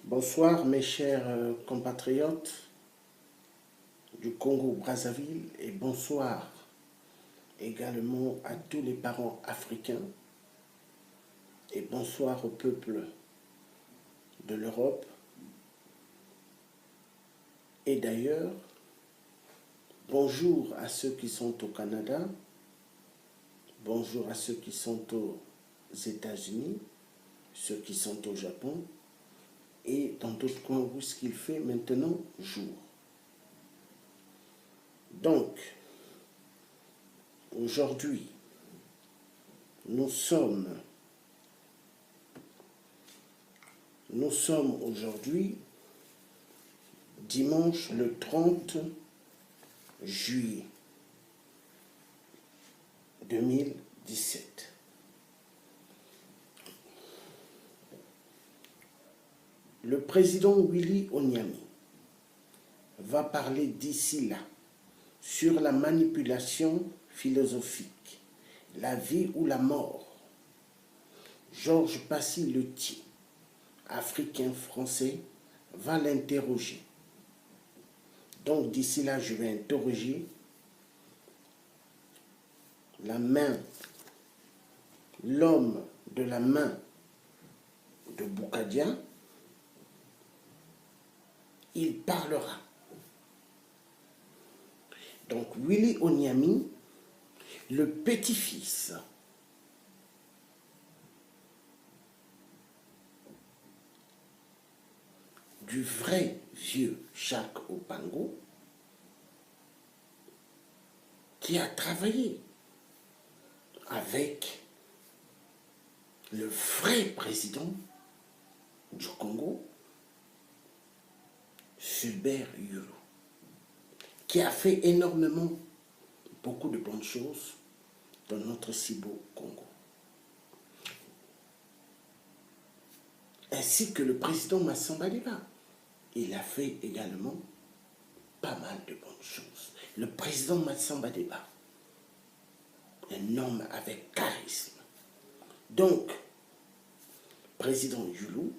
Bonsoir mes chers compatriotes du Congo-Brazzaville et bonsoir également à tous les parents africains et bonsoir au peuple de l'Europe et d'ailleurs bonjour à ceux qui sont au Canada, bonjour à ceux qui sont aux États-Unis, ceux qui sont au Japon et dans d'autres coins où ce qu'il fait maintenant jour. Donc, aujourd'hui, nous sommes aujourd'hui dimanche le 30 juillet 2017. Le président Willy Onyami va parler d'ici là sur la manipulation philosophique, la vie ou la mort. Georges Passy-Letier, africain français, va l'interroger. Donc d'ici là, je vais interroger l'homme de la main de Boukadia. Il parlera. Donc Willy Onyami, le petit-fils du vrai vieux Jacques Opango, qui a travaillé avec le vrai président du Congo, Fulbert Yulu, qui a fait énormément, beaucoup de bonnes choses dans notre si beau Congo. Ainsi que le président Massamba Deba. Il a fait également pas mal de bonnes choses. Le président Massamba Deba, un homme avec charisme. Donc, président Yulu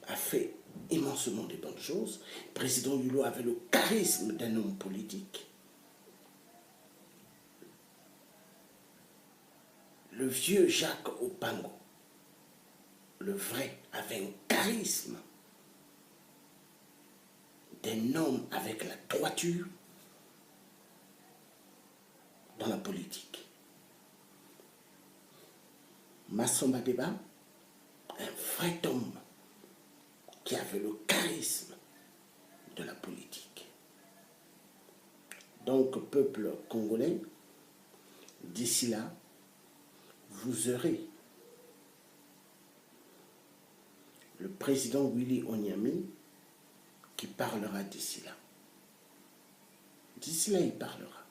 a fait immensément de bonnes choses. Président Yulu avait le charisme d'un homme politique. Le vieux Jacques Opango, le vrai, avait un charisme d'un homme avec la droiture dans la politique. Massamba Deba, un vrai homme qui avait le charisme de la politique. Donc, peuple congolais, d'ici là, vous aurez le président Willy Onyami qui parlera d'ici là. D'ici là, il parlera.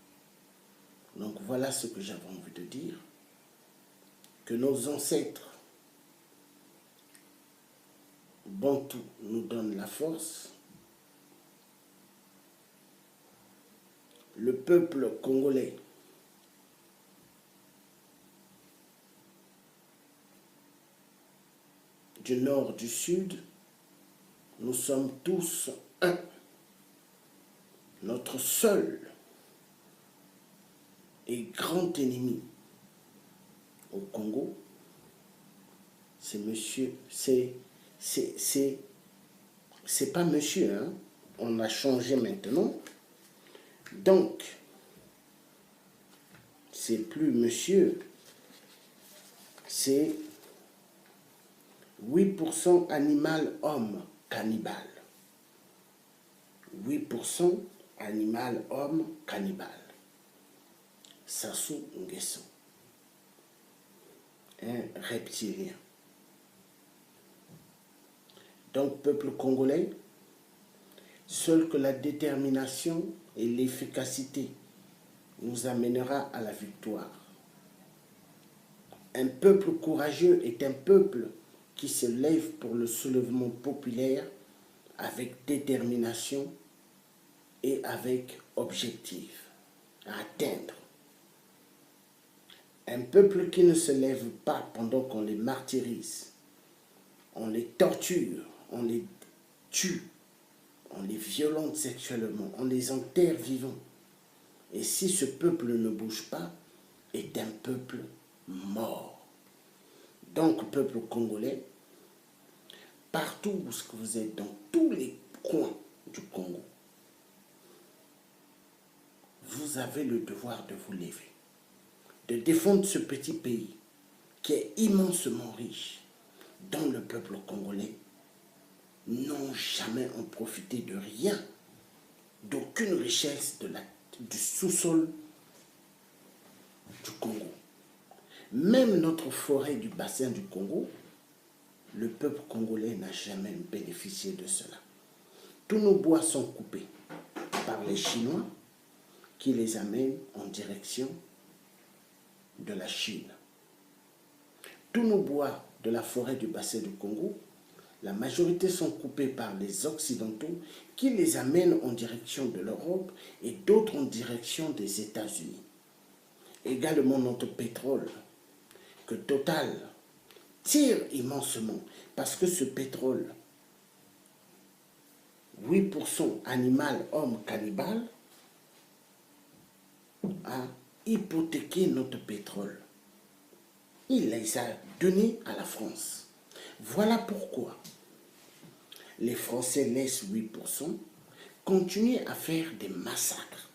Donc, voilà ce que j'avais envie de dire. Que nos ancêtres Bantou nous donnent la force. Le peuple congolais du nord, du sud, nous sommes tous un. Notre seul et grand ennemi au Congo, c'est monsieur, c'est pas monsieur, hein? On a changé maintenant. Donc, c'est plus monsieur, c'est 8% animal homme cannibale. 8% animal homme cannibale. Sassou Nguesso, un reptilien. Donc, peuple congolais, seul que la détermination et l'efficacité nous amènera à la victoire. Un peuple courageux est un peuple qui se lève pour le soulèvement populaire avec détermination et avec objectif à atteindre. Un peuple qui ne se lève pas pendant qu'on les martyrise, on les torture, on les tue, on les violente sexuellement, on les enterre vivants. Et si ce peuple ne bouge pas, est un peuple mort. Donc, peuple congolais, partout où vous êtes, dans tous les coins du Congo, vous avez le devoir de vous lever, de défendre ce petit pays qui est immensement riche, dont le peuple congolais n'ont jamais en profité de rien, d'aucune richesse du sous-sol du Congo. Même notre forêt du bassin du Congo, le peuple congolais n'a jamais bénéficié de cela. Tous nos bois sont coupés par les Chinois qui les amènent en direction de la Chine. Tous nos bois de la forêt du bassin du Congo, la majorité sont coupés par les Occidentaux qui les amènent en direction de l'Europe et d'autres en direction des États-Unis. Également notre pétrole, que Total tire immensement, parce que ce pétrole, 8% animal, homme, cannibale, a hypothéqué notre pétrole. Il les a donnés à la France. Voilà pourquoi les Français laissent 8% continuer à faire des massacres.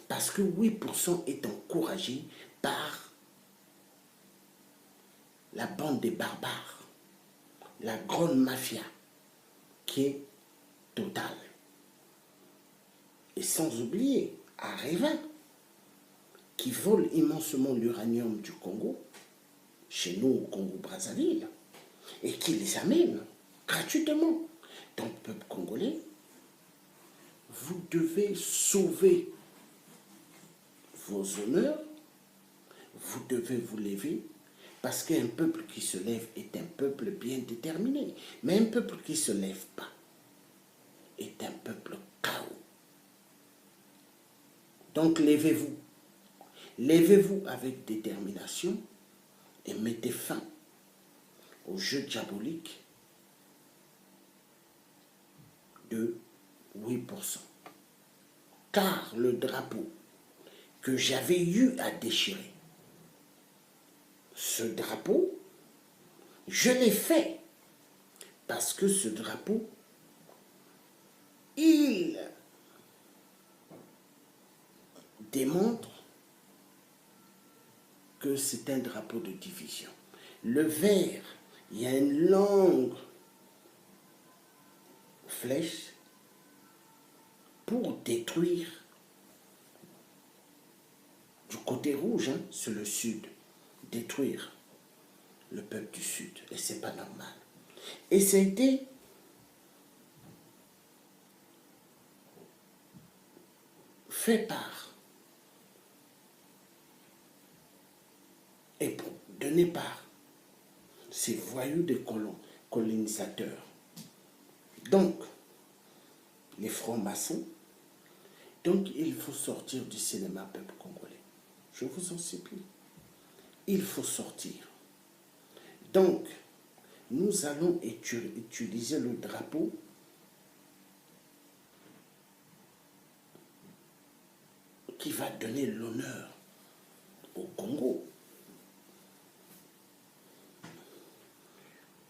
Parce que 8% est encouragé par la bande des barbares, la grande mafia qui est totale. Et sans oublier Areva, qui vole immensement l'uranium du Congo, chez nous au Congo-Brazzaville, et qui les amène gratuitement. Donc, peuple congolais, vous devez sauver vos honneurs, vous devez vous lever, parce qu'un peuple qui se lève est un peuple bien déterminé. Mais un peuple qui ne se lève pas est un peuple chaos. Donc levez-vous. Levez-vous avec détermination et mettez fin au jeu diabolique de 8%. Car le drapeau que j'avais eu à déchirer, ce drapeau, je l'ai fait parce que ce drapeau, il démontre que c'est un drapeau de division. Le vert, il y a une longue flèche pour détruire du côté rouge, hein, c'est le sud, détruire le peuple du sud. Et c'est pas normal. Et c'était fait par et donné par ces voyous de colonisateurs. Donc, les francs-maçons, donc il faut sortir du cinéma, peuple congolais. Je vous en supplie. Il faut sortir. Donc, nous allons utiliser le drapeau qui va donner l'honneur au Congo.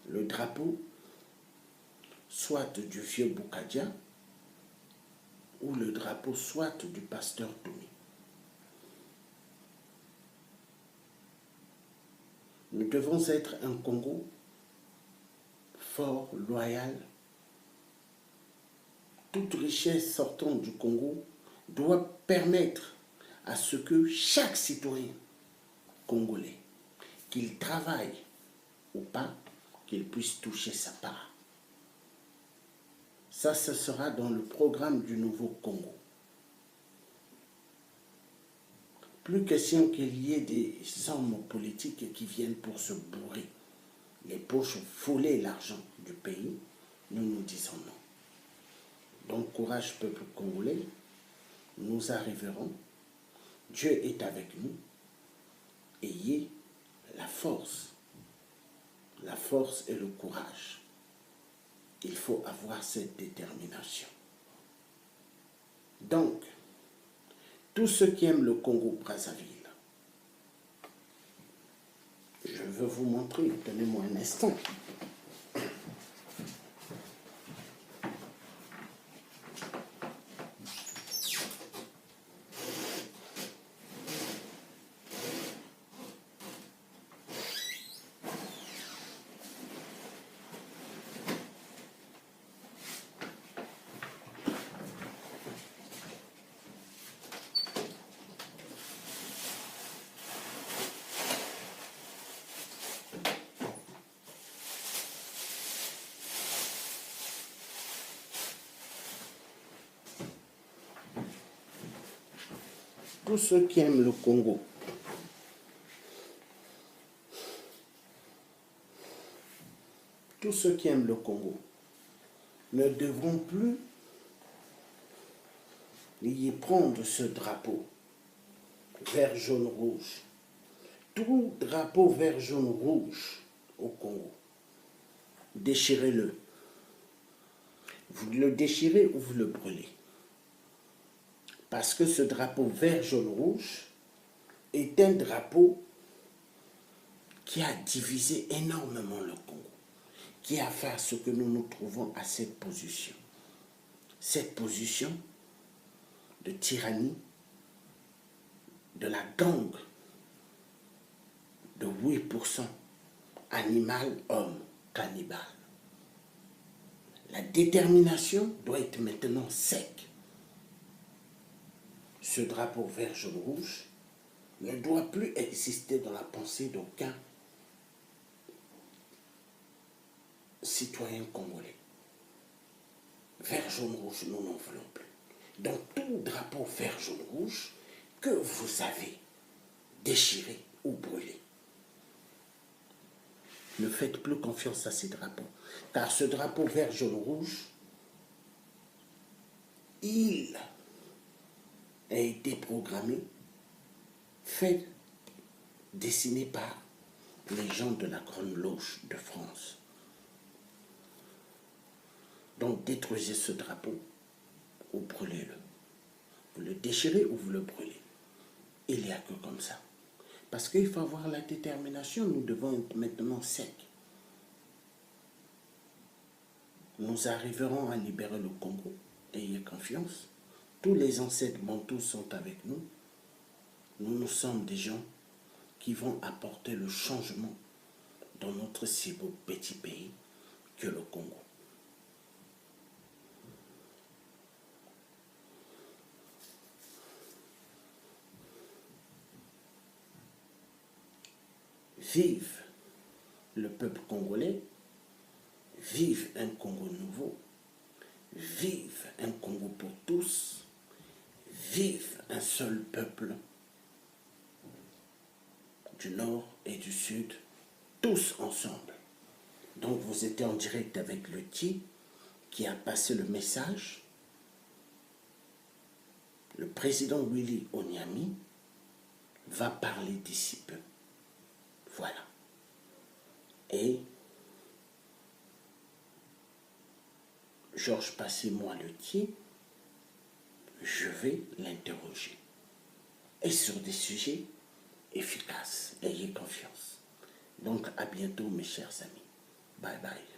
Le drapeau, soit du vieux Boukadia, ou le drapeau soit du pasteur Toumi. Nous devons être un Congo fort, loyal. Toute richesse sortant du Congo doit permettre à ce que chaque citoyen congolais, qu'il travaille ou pas, qu'il puisse toucher sa part. Ça, ce sera dans le programme du nouveau Congo. Plus question qu'il y ait des hommes politiques qui viennent pour se bourrer les poches, voler l'argent du pays. Nous disons non. Donc courage peuple congolais, nous arriverons. Dieu est avec nous. Ayez la force force et le courage. Il faut avoir cette détermination. Donc, tous ceux qui aiment le Congo-Brazzaville, je veux vous montrer, donnez-moi un instant. Tous ceux qui aiment le Congo, tous ceux qui aiment le Congo ne devront plus y prendre ce drapeau vert, jaune, rouge. Tout drapeau vert, jaune, rouge au Congo, déchirez-le. Vous le déchirez ou vous le brûlez. Parce que ce drapeau vert, jaune, rouge est un drapeau qui a divisé énormément le Congo, qui a fait à ce que nous nous trouvons à cette position. Cette position de tyrannie, de la gangue de 8% animal, homme, cannibale. La détermination doit être maintenant sec. Ce drapeau vert, jaune, rouge ne doit plus exister dans la pensée d'aucun citoyen congolais. Vert, jaune, rouge, nous n'en voulons plus. Donc tout drapeau vert, jaune, rouge que vous avez déchiré ou brûlé, ne faites plus confiance à ces drapeaux. Car ce drapeau vert, jaune, rouge, il a été programmé, fait, dessiné par les gens de la Grande Loge de France. Donc détruisez ce drapeau ou brûlez-le. Vous le déchirez ou vous le brûlez. Il n'y a que comme ça. Parce qu'il faut avoir la détermination, nous devons être maintenant secs. Nous arriverons à libérer le Congo. Ayez confiance. Tous les ancêtres bantous sont avec nous. Nous sommes des gens qui vont apporter le changement dans notre si beau petit pays que le Congo. Vive le peuple congolais, vive un Congo nouveau, vive un Congo pour tous, vive un seul peuple du nord et du sud, tous ensemble. Donc vous étiez en direct avec le Ti qui a passé le message. Le président Willy Onyami va parler d'ici peu. Voilà. Et Georges Passez-moi le Ti, je vais l'interroger. Et sur des sujets efficaces. Ayez confiance. Donc à bientôt mes chers amis. Bye bye.